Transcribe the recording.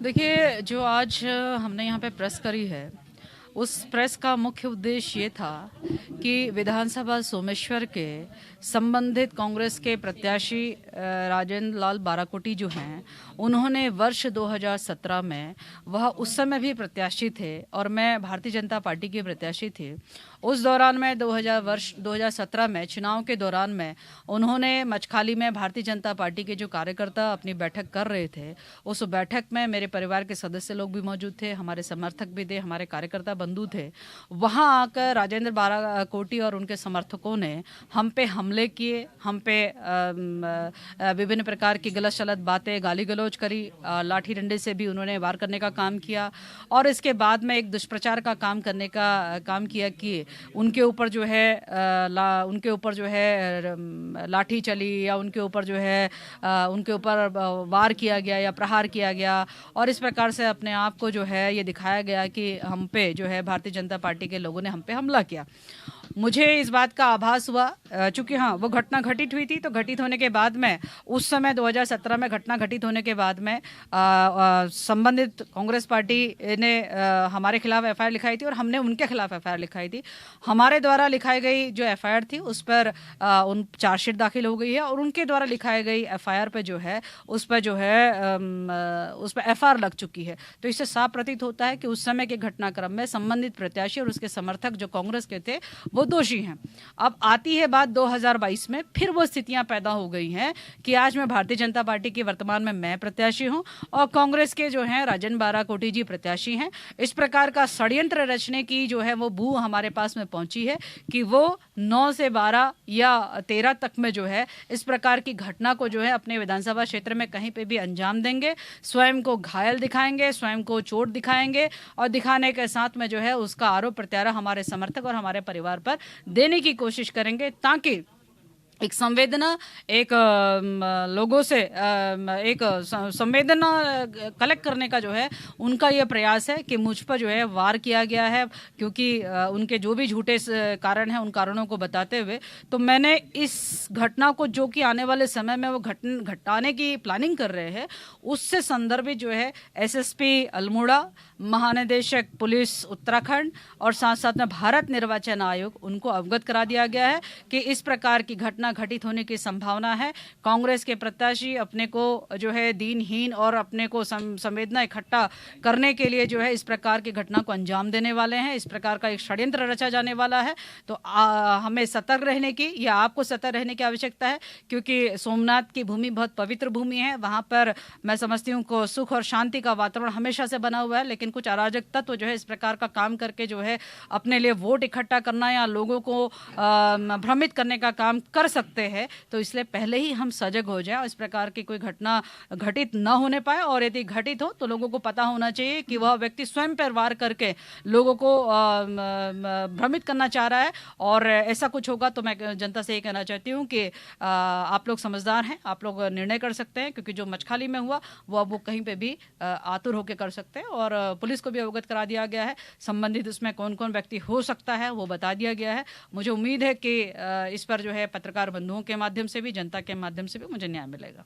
देखिए, जो आज हमने यहाँ पे प्रेस करी है, उस प्रेस का मुख्य उद्देश्य ये था कि विधानसभा सोमेश्वर के संबंधित कांग्रेस के प्रत्याशी राजेंद्र लाल बाराकोटी जो हैं, उन्होंने वर्ष 2017 में, वह उस समय भी प्रत्याशी थे और मैं भारतीय जनता पार्टी की प्रत्याशी थी। उस दौरान में 2017 में चुनाव के दौरान में उन्होंने मचखाली में भारतीय जनता पार्टी के जो कार्यकर्ता अपनी बैठक कर रहे थे, उस बैठक में मेरे परिवार के सदस्य लोग भी मौजूद थे, हमारे समर्थक भी थे, हमारे कार्यकर्ता बंधु थे। वहां आकर राजेंद्र बाराकोटी और उनके समर्थकों ने हम पे हमले किए, हम पे विभिन्न प्रकार की गलत सलत बातें, गाली गलौज करी, लाठी डंडे से भी उन्होंने वार करने का काम किया और इसके बाद में एक दुष्प्रचार का काम करने का काम किया कि उनके ऊपर जो है लाठी चली या उनके ऊपर जो है उनके ऊपर वार किया गया या प्रहार किया गया और इस प्रकार से अपने आप को जो है ये दिखाया गया कि हम पे जो है भारतीय जनता पार्टी के लोगों ने हम पे हमला किया। मुझे इस बात का आभास हुआ, चूंकि हाँ वो घटना घटित हुई थी, तो घटित होने के बाद में उस समय 2017 में घटना घटित होने के बाद में संबंधित कांग्रेस पार्टी ने हमारे खिलाफ एफआईआर लिखाई थी और हमने उनके खिलाफ एफआईआर लिखाई थी। हमारे द्वारा लिखाई गई जो एफआईआर थी उस पर उन चार्जशीट दाखिल हो गई है और उनके द्वारा लिखाई गई एफआईआर पे जो है उस पर जो है उस पर एफआईआर लग चुकी है। तो इससे साफ प्रतीत होता है कि उस समय के घटनाक्रम में संबंधित प्रत्याशी और उसके समर्थक जो कांग्रेस के थे वो दोषी हैं। अब आती है बात 2022 में, फिर वो स्थितियां पैदा हो गई हैं कि आज मैं भारतीय जनता पार्टी की वर्तमान में मैं प्रत्याशी हूं और कांग्रेस के जो हैं राजेंद्र बाराकोटी जी प्रत्याशी हैं। इस प्रकार का षड्यंत्र रचने की जो है वो बू हमारे पास में पहुंची है कि वो 9 से 12 या 13 तक में जो है इस प्रकार की घटना को जो है अपने विधानसभा क्षेत्र में कहीं पे भी अंजाम देंगे, स्वयं को घायल दिखाएंगे, स्वयं को चोट दिखाएंगे और दिखाने के साथ में जो है उसका आरोप प्रत्यारोप हमारे समर्थक और हमारे परिवार पर देने की कोशिश करेंगे, ताकि एक संवेदना, एक लोगों से एक संवेदना कलेक्ट करने का जो है उनका ये प्रयास है कि मुझ पर जो है वार किया गया है, क्योंकि उनके जो भी झूठे कारण हैं उन कारणों को बताते हुए तो मैंने इस घटना को जो कि आने वाले समय में वो घटाने की प्लानिंग कर रहे हैं उससे संदर्भित जो है एसएसपी अल्मोड़ा, महानिदेशक पुलिस उत्तराखंड और साथ साथ में भारत निर्वाचन आयोग उनको अवगत करा दिया गया है कि इस प्रकार की घटना घटित होने की संभावना है। कांग्रेस के प्रत्याशी अपने को जो है दीनहीन और अपने को संवेदना इकट्ठा करने के लिए जो है इस प्रकार की घटना को अंजाम देने वाले हैं, इस प्रकार का एक षड्यंत्र रचा जाने वाला है। तो हमें सतर्क रहने की या आपको सतर्क रहने की आवश्यकता है, क्योंकि सोमनाथ की भूमि बहुत पवित्र भूमि है। वहां पर मैं समझती हूँ को सुख और शांति का वातावरण हमेशा से बना हुआ है, लेकिन कुछ अराजक तत्व जो है इस प्रकार का काम करके जो है अपने लिए वोट इकट्ठा करना या लोगों को भ्रमित करने का काम कर सकते हैं। तो इसलिए पहले ही हम सजग हो जाएं और इस प्रकार की कोई घटना घटित न होने पाए, और यदि घटित हो तो लोगों को पता होना चाहिए कि वह व्यक्ति स्वयं पर वार करके लोगों को भ्रमित करना चाह रहा है। और ऐसा कुछ होगा तो मैं जनता से ये कहना चाहती हूँ कि आप लोग समझदार हैं, आप लोग निर्णय कर सकते हैं, क्योंकि जो मचखाली में हुआ वो अब वो कहीं पे भी आतुर होकर कर सकते हैं। और पुलिस को भी अवगत करा दिया गया है, संबंधित उसमें कौन कौन व्यक्ति हो सकता है वो बता दिया गया है। मुझे उम्मीद है कि इस पर जो है पत्रकार बंधुओं के माध्यम से भी, जनता के माध्यम से भी मुझे न्याय मिलेगा।